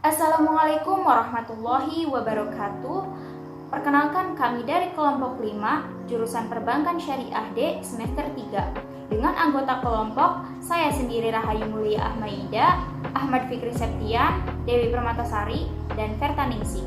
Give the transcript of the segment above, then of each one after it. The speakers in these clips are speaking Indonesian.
Assalamualaikum warahmatullahi wabarakatuh. Perkenalkan, kami dari kelompok 5, jurusan Perbankan Syariah D semester 3. Dengan anggota kelompok, saya sendiri Rahayu Mulia Ahmaida, Ahmad Fikri Septian, Dewi Permatasari, dan Vertaningsi.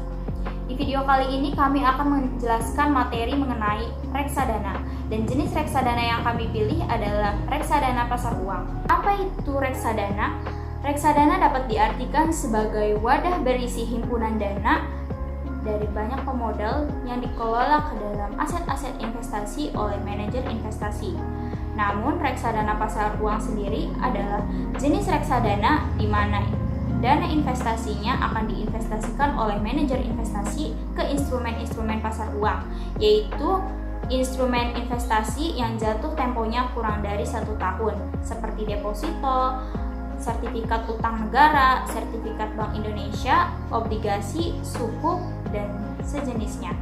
Di video kali ini kami akan menjelaskan materi mengenai reksadana, dan jenis reksadana yang kami pilih adalah reksadana pasar uang. Apa itu reksadana? Reksadana dapat diartikan sebagai wadah berisi himpunan dana dari banyak pemodal yang dikelola ke dalam aset-aset investasi oleh manajer investasi. Namun, reksadana pasar uang sendiri adalah jenis reksadana di mana dana investasinya akan diinvestasikan oleh manajer investasi ke instrumen-instrumen pasar uang, yaitu instrumen investasi yang jatuh temponya kurang dari 1 tahun, seperti deposito, sertifikat utang negara, sertifikat Bank Indonesia, obligasi, sukuk, dan sejenisnya.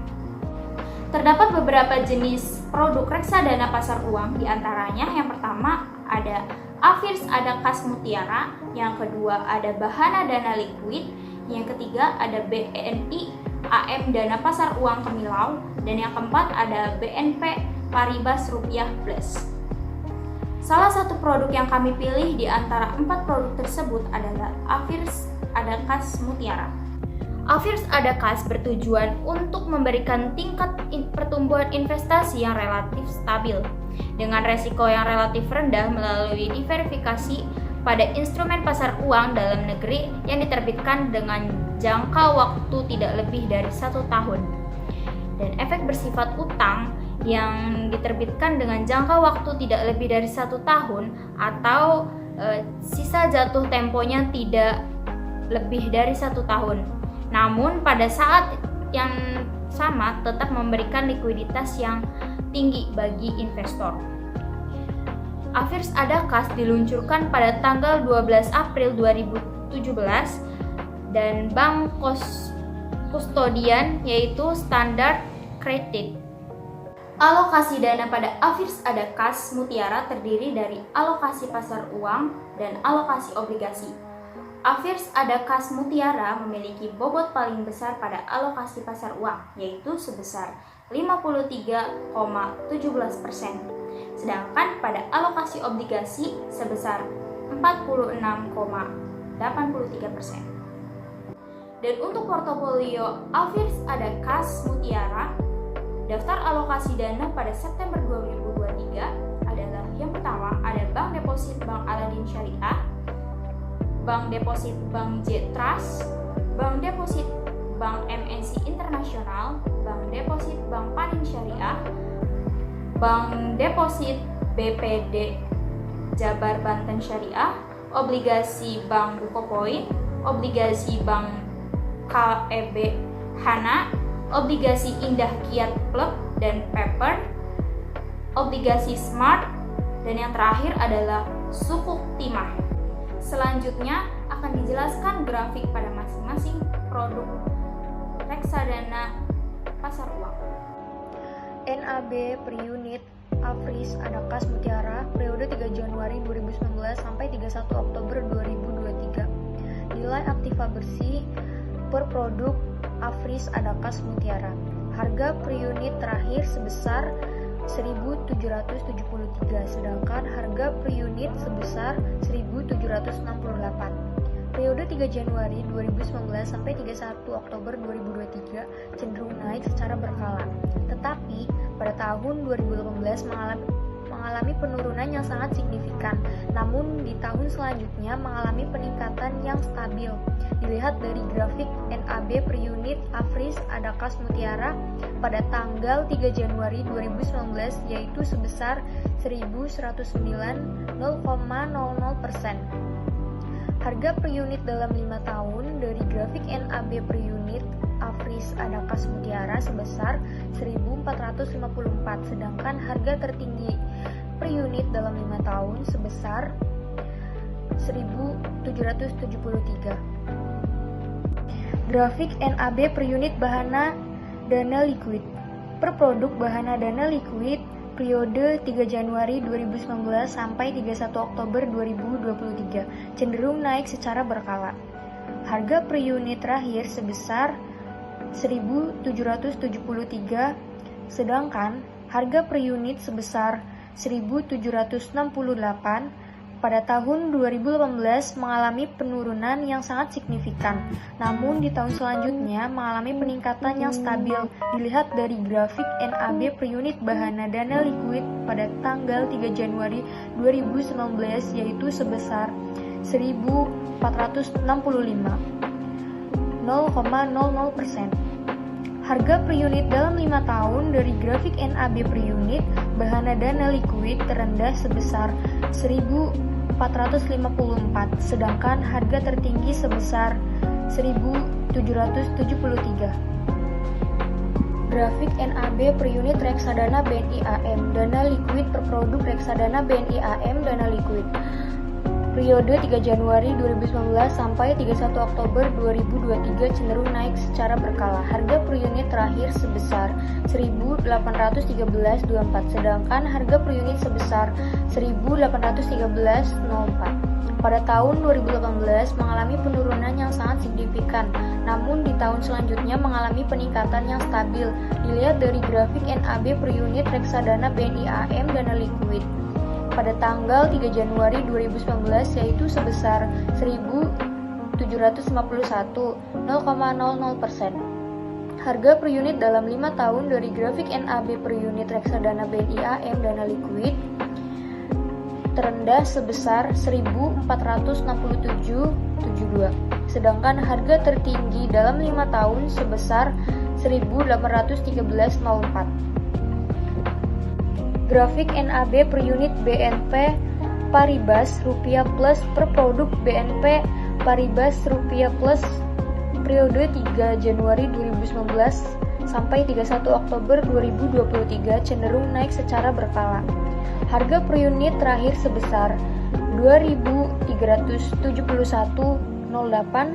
Terdapat beberapa jenis produk reksadana pasar uang, diantaranya yang pertama ada Afirs ada Kas Mutiara, yang kedua ada Bahana Dana Likuid, yang ketiga ada BNI AM Dana Pasar Uang Kemilau, dan yang keempat ada BNP Paribas Rupiah Plus. Salah satu produk yang kami pilih di antara 4 produk tersebut adalah Afirs ada Kas Mutiara. Afirs ada Kas bertujuan untuk memberikan tingkat pertumbuhan investasi yang relatif stabil dengan resiko yang relatif rendah melalui diverifikasi pada instrumen pasar uang dalam negeri yang diterbitkan dengan jangka waktu tidak lebih dari 1 tahun, dan efek bersifat utang yang diterbitkan dengan jangka waktu tidak lebih dari 1 tahun atau sisa jatuh temponya tidak lebih dari 1 tahun, namun pada saat yang sama tetap memberikan likuiditas yang tinggi bagi investor. Afirs ada Kas diluncurkan pada tanggal 12 April 2017 dan bank kustodian yaitu Standard Chartered. Alokasi dana pada Afirs ada Kas Mutiara terdiri dari alokasi pasar uang dan alokasi obligasi. Afirs ada Kas Mutiara memiliki bobot paling besar pada alokasi pasar uang, yaitu sebesar 53,17%. Sedangkan pada alokasi obligasi sebesar 46,83%. Dan untuk portofolio Afirs ada Kas Mutiara, daftar alokasi dana pada September 2023 adalah yang pertama ada Bank Deposit Bank Aladin Syariah, Bank Deposit Bank J Trust, Bank Deposit Bank MNC Internasional, Bank Deposit Bank Panin Syariah, Bank Deposit BPD Jabar Banten Syariah, obligasi Bank Bukopoin, obligasi Bank KEB Hana, obligasi Indah Kiat Club dan Paper, obligasi Smart, dan yang terakhir adalah sukuk timah. Selanjutnya akan dijelaskan grafik pada masing-masing produk reksadana pasar uang. NAB per unit Afirs ada Kas Mutiara periode 3 Januari 2019 sampai 31 Oktober 2023. Nilai aktiva bersih per produk Afirs ada Kas Mutiara. Harga per unit terakhir sebesar 1.773, sedangkan harga per unit sebesar 1.768. Periode 3 Januari 2019 sampai 31 Oktober 2023 cenderung naik secara berkala. Tetapi pada tahun 2018 mengalami penurunan yang sangat signifikan. Namun di tahun selanjutnya mengalami peningkatan yang stabil. Dilihat dari grafik NAB per unit Afirs ada Kas Mutiara pada tanggal 3 Januari 2019 yaitu sebesar 1.109,00%. Harga per unit dalam 5 tahun dari grafik NAB per unit Afirs ada Kas Mutiara sebesar 1.454, sedangkan harga tertinggi per unit dalam 5 tahun sebesar 1.773. Grafik NAB per unit Bahana Dana Likuid. Per produk Bahana Dana Likuid periode 3 Januari 2019 sampai 31 Oktober 2023 cenderung naik secara berkala. Harga per unit terakhir sebesar 1.773, sedangkan harga per unit sebesar 1.768 pada tahun 2018 mengalami penurunan yang sangat signifikan, namun di tahun selanjutnya mengalami peningkatan yang stabil. Dilihat dari grafik NAB per unit bahan dana likuid pada tanggal 3 Januari 2019 yaitu sebesar 1.465, 0,00%. Harga per unit dalam 5 tahun dari grafik NAB per unit bahan dana likuid terendah sebesar 1.454, sedangkan harga tertinggi sebesar 1.773. Grafik NAB per unit reksadana BNI AM, dana likuid per produk reksadana BNI AM dana likuid. Periode 3 Januari 2019 sampai 31 Oktober 2023 cenderung naik secara berkala. Harga per unit terakhir sebesar 1.813.24, sedangkan harga per unit sebesar 1.813.04. Pada tahun 2018 mengalami penurunan yang sangat signifikan, namun di tahun selanjutnya mengalami peningkatan yang stabil. Dilihat dari grafik NAB per unit reksadana BNI AM dana likuid pada tanggal 3 Januari 2019 yaitu sebesar 1.751, 0,00%. Harga per unit dalam 5 tahun dari grafik NAB per unit reksadana BNI AM dana likuid terendah sebesar 1.467.72, sedangkan harga tertinggi dalam 5 tahun sebesar 1.813.04. Grafik NAB per unit BNP Paribas Rupiah Plus per produk BNP Paribas Rupiah Plus periode 3 Januari 2019 sampai 31 Oktober 2023 cenderung naik secara berkala. Harga per unit terakhir sebesar 2.371.08,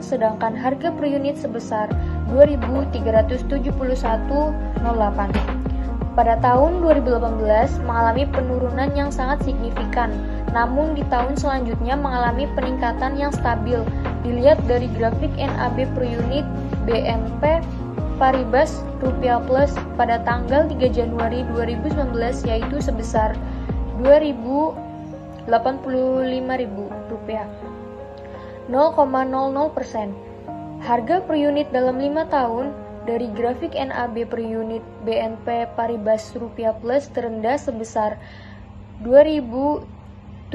sedangkan harga per unit sebesar 2.371.08. Pada tahun 2018 mengalami penurunan yang sangat signifikan, namun di tahun selanjutnya mengalami peningkatan yang stabil. Dilihat dari grafik NAB per unit BNP Paribas Rupiah Plus pada tanggal 3 Januari 2019 yaitu sebesar Rp2.085.000, 0,00%. Harga per unit dalam 5 tahun dari grafik NAB per unit BNP Paribas Rupiah Plus terendah sebesar 2.074.45,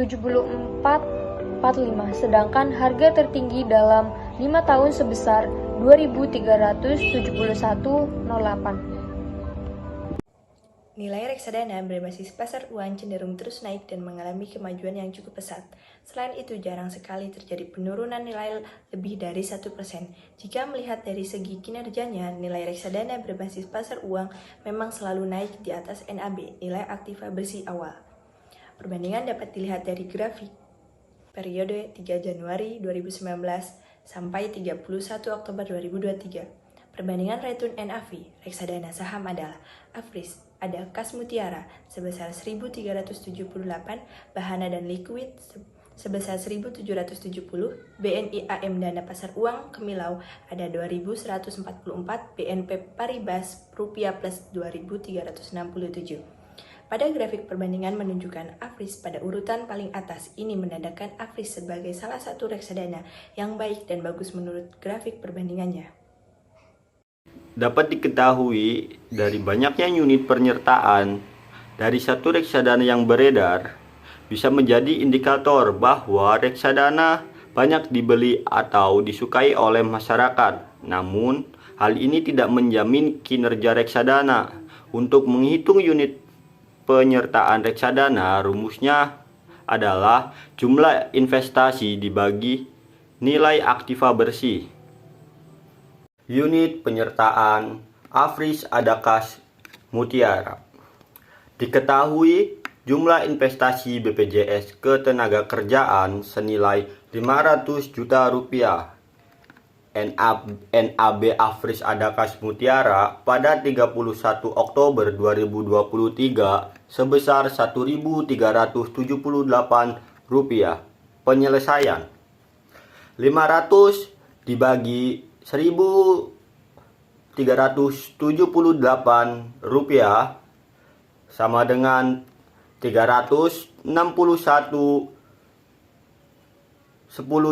sedangkan harga tertinggi dalam 5 tahun sebesar 2.371.08. Nilai reksadana berbasis pasar uang cenderung terus naik dan mengalami kemajuan yang cukup pesat. Selain itu, jarang sekali terjadi penurunan nilai lebih dari 1%. Jika melihat dari segi kinerjanya, nilai reksadana berbasis pasar uang memang selalu naik di atas NAB, nilai aktiva bersih awal. Perbandingan dapat dilihat dari grafik periode 3 Januari 2019 sampai 31 Oktober 2023. Perbandingan return NAV reksadana saham adalah Afris ada Kas Mutiara sebesar 1.378, Bahana dan Likuid sebesar 1.770, BNI AM Dana Pasar Uang Kemilau ada 2.144, BNP Paribas Rupiah Plus 2.367. Pada grafik perbandingan menunjukkan Afris pada urutan paling atas. Ini menandakan Afris sebagai salah satu reksadana yang baik dan bagus menurut grafik perbandingannya. Dapat diketahui dari banyaknya unit penyertaan dari satu reksadana yang beredar bisa menjadi indikator bahwa reksadana banyak dibeli atau disukai oleh masyarakat. Namun, hal ini tidak menjamin kinerja reksadana. Untuk menghitung unit penyertaan reksadana, rumusnya adalah jumlah investasi dibagi nilai aktiva bersih. Unit penyertaan Afris ada Kas Mutiara. Diketahui jumlah investasi BPJS Ketenagakerjaan senilai 500 juta rupiah. NAB Afris ada Kas Mutiara pada 31 Oktober 2023 sebesar Rp1.378. Penyelesaian 500 dibagi Rp1.378 sama dengan 361 10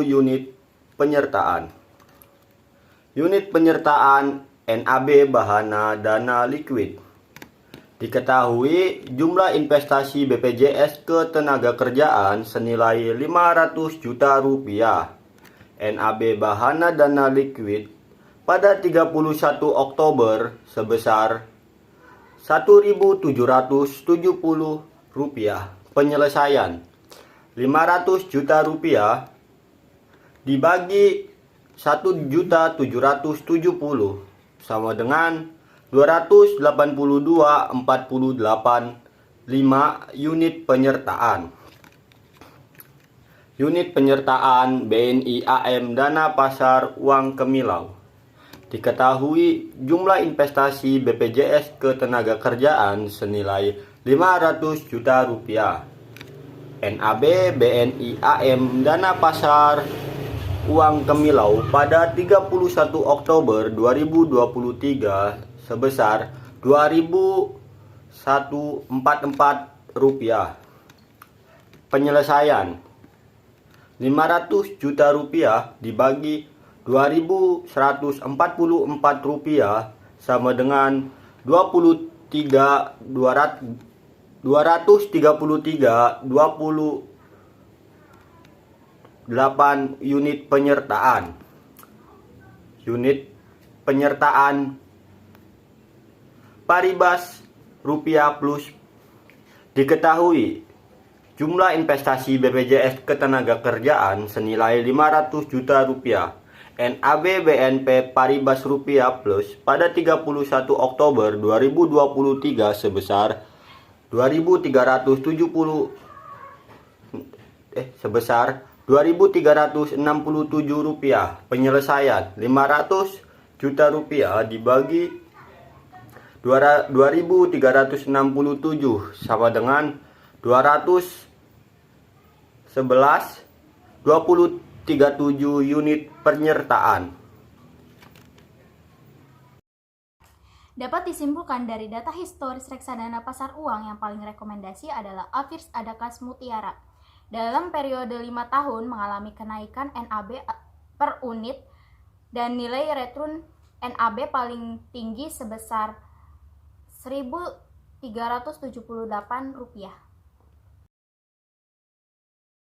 unit penyertaan. Unit penyertaan NAB Bahana Dana Liquid. Diketahui jumlah investasi BPJS Ketenagakerjaan senilai Rp500 juta. NAB Bahana Dana Liquid pada 31 Oktober sebesar Rp1.770. Penyelesaian 500 juta rupiah dibagi 1.770 sama dengan 282,48 unit penyertaan. Unit penyertaan BNI AM Dana Pasar Uang Kemilau. Diketahui jumlah investasi BPJS Ketenagakerjaan senilai Rp500 juta. NAB BNI AM Dana Pasar Uang Kemilau pada 31 Oktober 2023 sebesar Rp2.144. Penyelesaian 500 juta rupiah dibagi Rp2.144 sama dengan 233,28 unit penyertaan. Unit penyertaan Paribas Rupiah Plus. Diketahui jumlah investasi BPJS Ketenagakerjaan senilai Rp500 juta. NAB BNP Paribas Rupiah Plus pada 31 Oktober 2023 sebesar Rp2.367. Penyelesaian 500 juta rupiah dibagi 2.367 sama dengan 237 unit penyertaan. Dapat disimpulkan dari data historis reksadana pasar uang yang paling rekomendasi adalah Afirs Adakas Mutiara. Dalam periode 5 tahun mengalami kenaikan NAB per unit dan nilai return NAB paling tinggi sebesar Rp1.378.